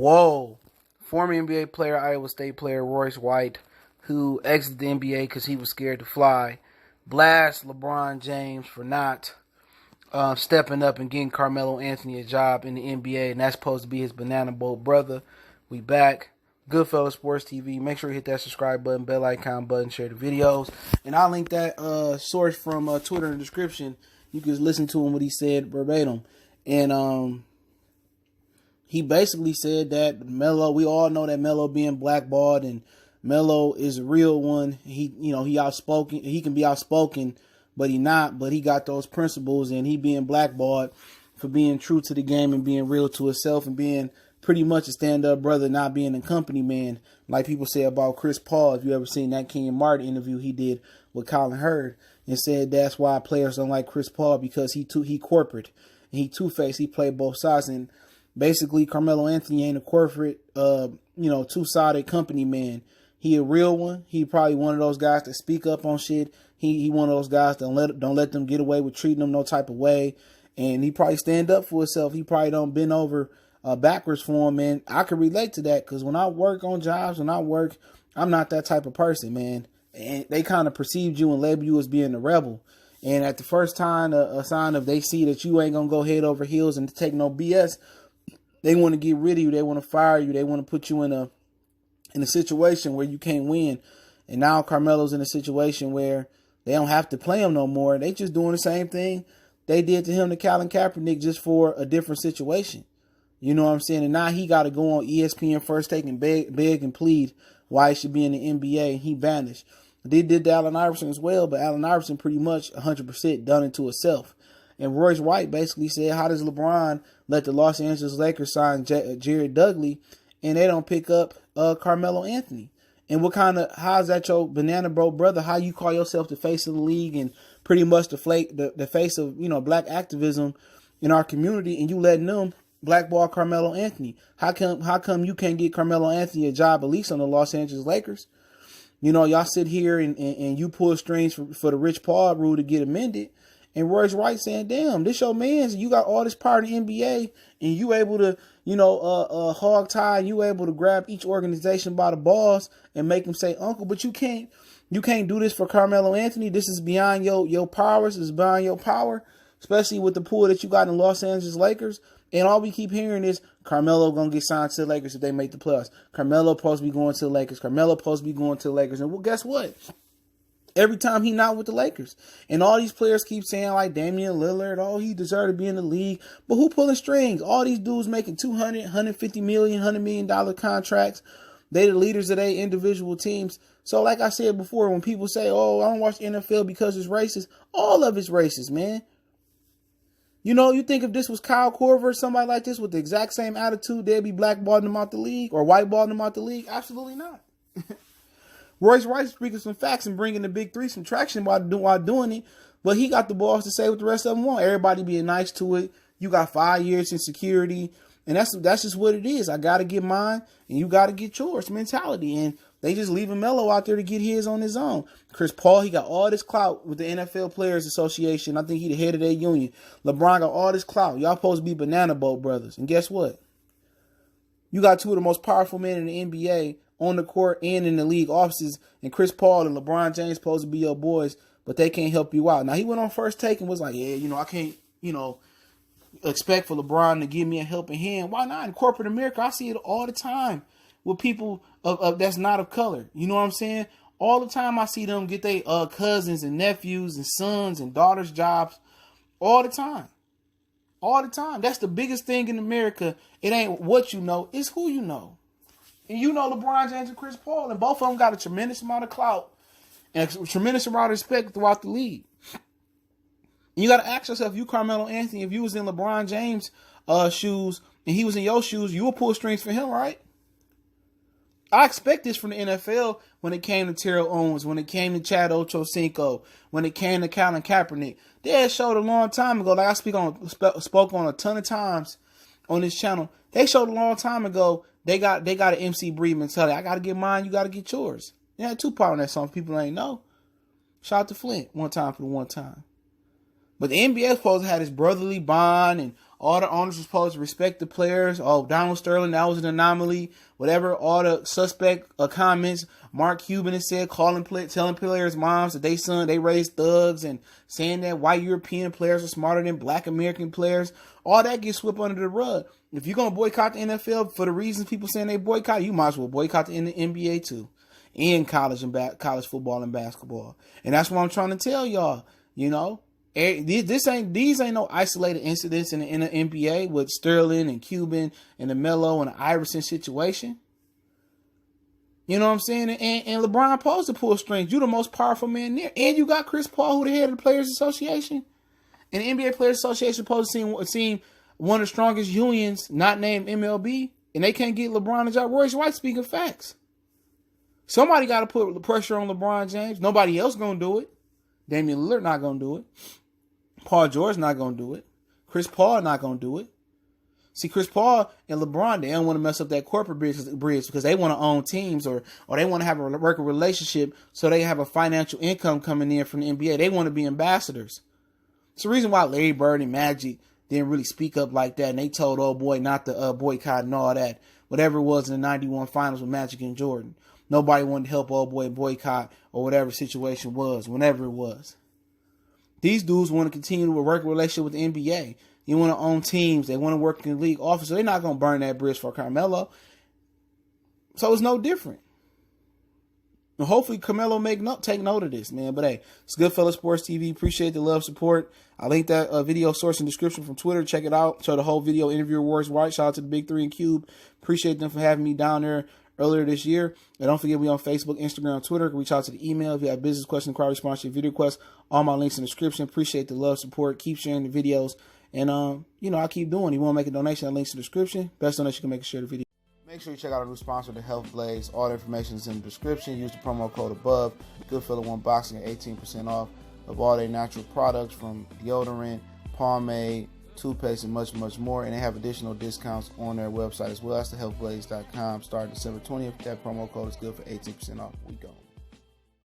Whoa. Former NBA player, Iowa State player Royce White, who exited the NBA because he was scared to fly, blasts LeBron James for not stepping up and getting Carmelo Anthony a job in the NBA, and that's supposed to be his banana boat brother. We back. Goodfellas Sports TV. Make sure you hit that subscribe button, bell icon button, share the videos. And I'll link that source from Twitter in the description. You can listen to him what he said verbatim. And he basically said that Melo, we all know that Melo being blackballed, and Melo is a real one. He outspoken. He can be outspoken, but he not. But he got those principles, and he being blackballed for being true to the game and being real to himself and being pretty much a stand-up brother, not being a company man, like people say about Chris Paul. If you ever seen that King Martin interview he did with Colin Hurd, and said that's why players don't like Chris Paul, because he corporate and he two-faced. He played both sides, and basically Carmelo Anthony ain't a corporate, two-sided company man. He a real one. He probably one of those guys that speak up on shit. He one of those guys that don't let them get away with treating them no type of way, and he probably stand up for himself. He probably don't bend over backwards for him, man. I can relate to that, because when I work on jobs, I'm not that type of person, man. And they kind of perceived you and label you as being a rebel. And at the first time, a sign of they see that you ain't going to go head over heels and take no BS, they want to get rid of you. They want to fire you. They want to put you in a situation where you can't win. And now Carmelo's in a situation where they don't have to play him no more. They just doing the same thing they did to him to Colin Kaepernick, just for a different situation. You know what I'm saying? And now he got to go on ESPN First Take and beg and plead why he should be in the NBA, and he vanished. They did to Allen Iverson as well, but Allen Iverson pretty much 100% done it to himself. And Royce White basically said, how does LeBron let the Los Angeles Lakers sign Jared Dudley and they don't pick up Carmelo Anthony? And how's that your banana boat brother? How you call yourself the face of the league and pretty much the face of, black activism in our community, and you letting them blackball Carmelo Anthony? How come you can't get Carmelo Anthony a job, at least on the Los Angeles Lakers? Y'all sit here and you pull strings for the Rich Paul rule to get amended. And Royce White saying, damn, this your man's. You got all this power in the NBA, and you able to, hog tie. You able to grab each organization by the balls and make them say uncle. But you can't do this for Carmelo Anthony. This is beyond your powers. It's beyond your power, especially with the pool that you got in Los Angeles Lakers. And all we keep hearing is Carmelo going to get signed to the Lakers if they make the playoffs. Carmelo supposed to be going to the Lakers. Carmelo supposed to be going to the Lakers. And well, guess what? Every time he not with the Lakers. And all these players keep saying, like Damian Lillard, he deserved to be in the league. But who pulling strings? All these dudes making $200, $150 million, $100 million contracts. They the leaders of their individual teams. So like I said before, when people say, I don't watch the NFL because it's racist, all of it's racist, man. You think if this was Kyle Korver or somebody like this with the exact same attitude, they'd be blackballing him out the league or whiteballing him out the league? Absolutely not. Royce White speaking some facts and bringing the big three some traction while doing it, but he got the balls to say what the rest of them want. Everybody being nice to it. You got 5 years in security, and that's just what it is. I got to get mine, and you got to get yours mentality. And they just leaving Melo out there to get his on his own. Chris Paul, he got all this clout with the NFL Players Association. I think he the head of their union. LeBron got all this clout. Y'all supposed to be banana boat brothers. And guess what? You got two of the most powerful men in the NBA on the court and in the league offices. And Chris Paul and LeBron James supposed to be your boys, but they can't help you out. Now, he went on First Take and was like, I can't, expect for LeBron to give me a helping hand. Why not? In corporate America, I see it all the time with people of that's not of color. You know what I'm saying? All the time I see them get their cousins and nephews and sons and daughters jobs. All the time. All the time. That's the biggest thing in America. It ain't what you know, it's who you know. And LeBron James and Chris Paul, and both of them got a tremendous amount of clout and a tremendous amount of respect throughout the league. And you got to ask yourself, you Carmelo Anthony, if you was in LeBron James' shoes and he was in your shoes, you would pull strings for him, right? I expect this from the NFL when it came to Terrell Owens, when it came to Chad Ochocinco, when it came to Colin Kaepernick. They had showed a long time ago, like I spoke on a ton of times on this channel. They showed a long time ago they got an MC Breed mentality. I got to get mine, you got to get yours. They had Tupac on that song. People ain't know. Shout out to Flint one time for the one time. But the NBA is supposed to have this brotherly bond, and all the owners were supposed to respect the players. Oh, Donald Sterling, that was an anomaly. Whatever, all the suspect comments Mark Cuban has said, telling players' moms that they raised thugs, and saying that white European players are smarter than black American players. All that gets swept under the rug. If you're going to boycott the NFL for the reasons people saying they boycott, you might as well boycott the NBA too. And college football and basketball. And that's what I'm trying to tell y'all. You know, these ain't no isolated incidents in the NBA with Sterling and Cuban and the Melo and the Iverson situation. You know what I'm saying? And LeBron supposed to pull strings. You the most powerful man there. And you got Chris Paul, who the head of the Players Association. And the NBA Players Association supposed to seem one of the strongest unions not named MLB. And they can't get LeBron a job. Royce White speaking facts. Somebody got to put pressure on LeBron James. Nobody else going to do it. Damian Lillard not going to do it. Paul George not going to do it. Chris Paul not going to do it. See, Chris Paul and LeBron, they don't want to mess up that corporate bridge because they want to own teams or they want to have a working relationship so they have a financial income coming in from the NBA. They want to be ambassadors. It's the reason why Larry Bird and Magic didn't really speak up like that, and they told old boy not to boycott and all that. Whatever it was in the 91 finals with Magic and Jordan. Nobody wanted to help old boy boycott or whatever situation was, whenever it was. These dudes want to continue to work a relationship with the NBA. They want to own teams. They want to work in the league office. So they're not going to burn that bridge for Carmelo. So it's no different. And hopefully Carmelo take note of this, man. But hey, it's Goodfellas Sports TV. Appreciate the love, support. I linked that video source in the description from Twitter. Check it out. Show the whole video interview with Royce White. Shout out to the Big 3 and Cube. Appreciate them for having me down there earlier this year. And don't forget, we on Facebook, Instagram, Twitter. Reach out to the email if you have business questions, inquiries, sponsorship, video requests. All my links in the description. Appreciate the love, support. Keep sharing the videos. And, I keep doing it. You want to make a donation, that link's in the description. Best donation you can make is share the video. Make sure you check out our new sponsor, the Health Blaze. All the information is in the description. Use the promo code above. Goodfellas One Boxing at 18% off of all their natural products from deodorant, pomade, toothpaste, and much, much more. And they have additional discounts on their website as well. That's thehealthblaze.com. Starting December 20th. That promo code is good for 18% off. We go.